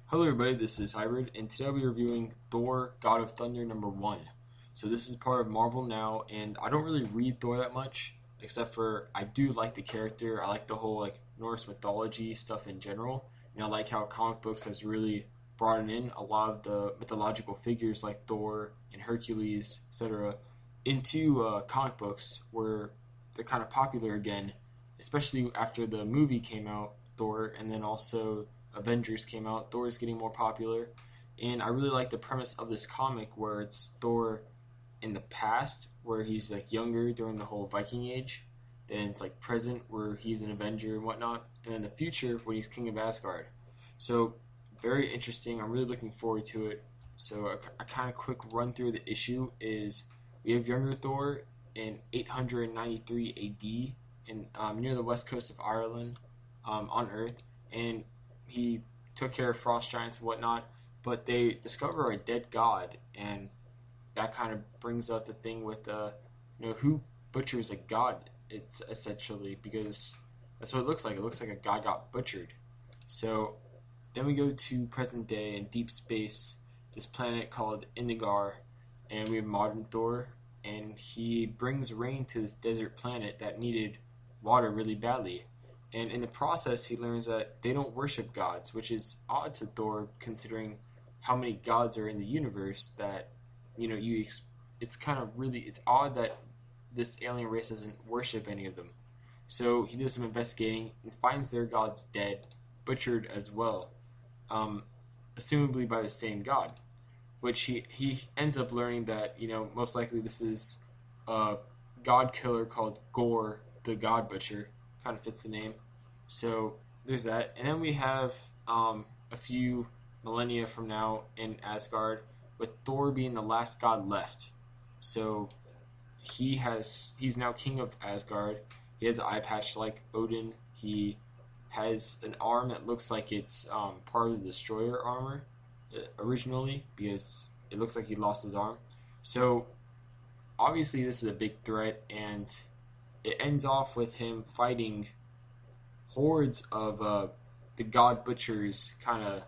Hello everybody, this is Hybrid, and today I'll be reviewing Thor, God of Thunder #1. So this is part of Marvel now, and I don't really read Thor that much, except for I do like the character. I like the whole Norse mythology stuff in general, and I like how comic books has really brought in a lot of the mythological figures like Thor and Hercules, etc., into comic books where they're kind of popular again, especially after the movie came out, Thor, and then also Avengers came out. Thor is getting more popular, and I really like the premise of this comic where it's Thor in the past, where he's like younger during the whole Viking Age, then it's like present where he's an Avenger and whatnot, and then the future when he's King of Asgard. So very interesting. I'm really looking forward to it. So a kind of quick run through the issue is we have younger Thor in 893 AD in near the west coast of Ireland, on Earth, and he took care of frost giants and whatnot, but they discover a dead god, and that kind of brings up the thing with who butchers a god. It's essentially because that's what it looks like. It looks like a god got butchered. So then we go to present day in deep space, this planet called Indigar, and we have modern Thor, and he brings rain to this desert planet that needed water really badly. And in the process, he learns that they don't worship gods, which is odd to Thor considering how many gods are in the universe. That it's kind of really it's odd that this alien race doesn't worship any of them. So he does some investigating and finds their gods dead, butchered as well, assumably by the same god. Which he ends up learning that most likely this is a god killer called Gore, the God Butcher. Kind of fits the name. So there's that, and then we have a few millennia from now in Asgard, with Thor being the last god left. So he's now king of Asgard. He has an eye patch like Odin. He has an arm that looks like it's part of the Destroyer armor originally, because it looks like he lost his arm. So obviously this is a big threat, and it ends off with him fighting hordes of the god butchers kind of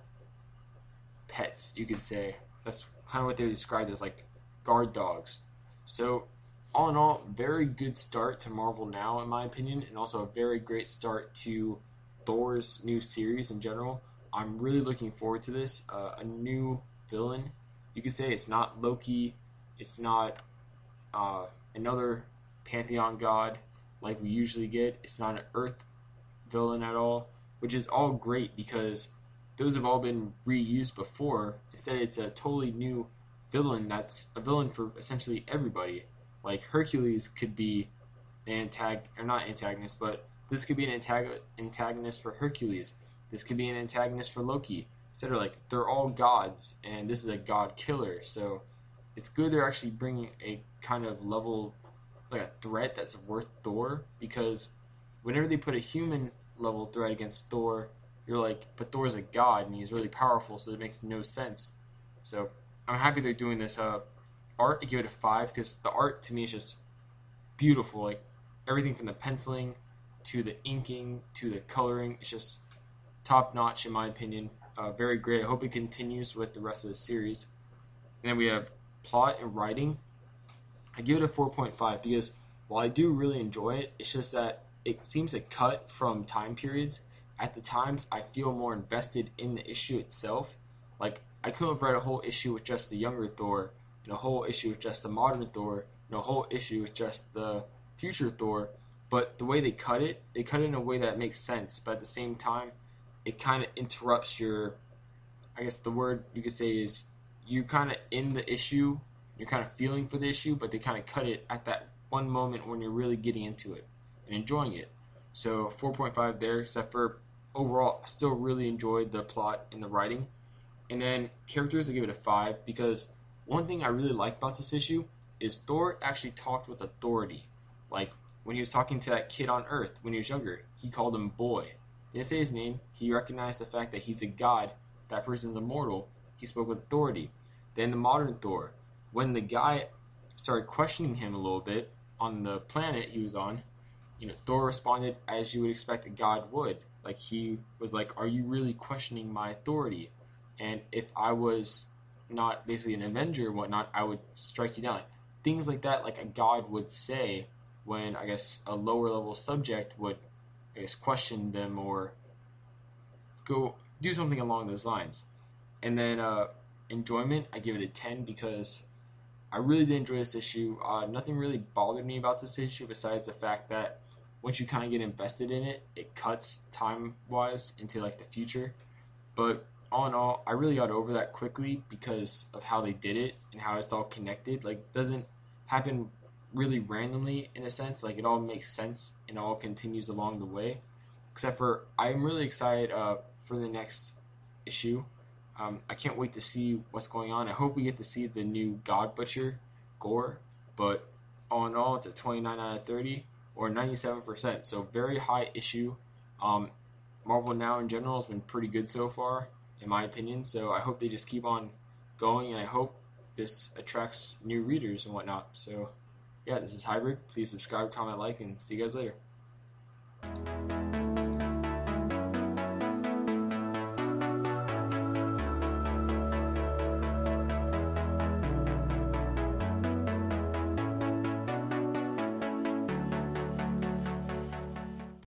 pets, you could say. That's kind of what they're described as, like guard dogs. So all in all, very good start to Marvel now, in my opinion, and also a very great start to Thor's new series in general. I'm really looking forward to this. A new villain, you could say. It's not Loki. It's not another pantheon god like we usually get. It's not an Earth villain at all, which is all great because those have all been reused before. Instead, it's a totally new villain that's a villain for essentially everybody. Like Hercules could be an not antagonist, but this could be an antagonist for Hercules. This could be an antagonist for Loki, etc. Like they're all gods, and this is a god killer. So it's good they're actually bringing a kind of level, like a threat that's worth Thor, because whenever they put a human level threat against Thor, you're like, but Thor's a god and he's really powerful, so it makes no sense. So I'm happy they're doing this. Art, I give it a 5 because the art to me is just beautiful. Like everything from the penciling to the inking to the coloring, it's just top notch in my opinion. Very great. I hope it continues with the rest of the series. And then we have plot and writing. I give it a 4.5 because while I do really enjoy it, it's just that it seems to cut from time periods. At the times, I feel more invested in the issue itself. Like, I could have read a whole issue with just the younger Thor, and a whole issue with just the modern Thor, and a whole issue with just the future Thor, but the way they cut it in a way that makes sense, but at the same time, it kind of interrupts your, I guess the word you could say is, you kind of in the issue, you're kind of feeling for the issue, but they kind of cut it at that one moment when you're really getting into it and enjoying it. So 4.5 there, except for overall, I still really enjoyed the plot and the writing. And then characters, I give it a 5 because one thing I really like about this issue is Thor actually talked with authority. Like when he was talking to that kid on Earth when he was younger, he called him boy. Didn't say his name. He recognized the fact that he's a god, that person's immortal. He spoke with authority. Then the modern Thor, when the guy started questioning him a little bit on the planet he was on, Thor responded as you would expect a god would. Like he was like, "Are you really questioning my authority?" and if I was not basically an Avenger or whatnot, I would strike you down. Like, things like that, like a god would say when I guess a lower level subject would, I guess, question them or go do something along those lines. And then enjoyment, I give it a 10 because I really did enjoy this issue. Nothing really bothered me about this issue besides the fact that once you kind of get invested in it, it cuts time wise into like the future. But all in all, I really got over that quickly because of how they did it and how it's all connected. Like, it doesn't happen really randomly in a sense. Like, it all makes sense and all continues along the way. Except for, I'm really excited for the next issue. I can't wait to see what's going on. I hope we get to see the new God Butcher, Gore. But all in all, it's a 29 out of 30 or 97%. So very high issue. Marvel Now in general has been pretty good so far, in my opinion. So I hope they just keep on going, and I hope this attracts new readers and whatnot. So yeah, this is Hybrid. Please subscribe, comment, like, and see you guys later.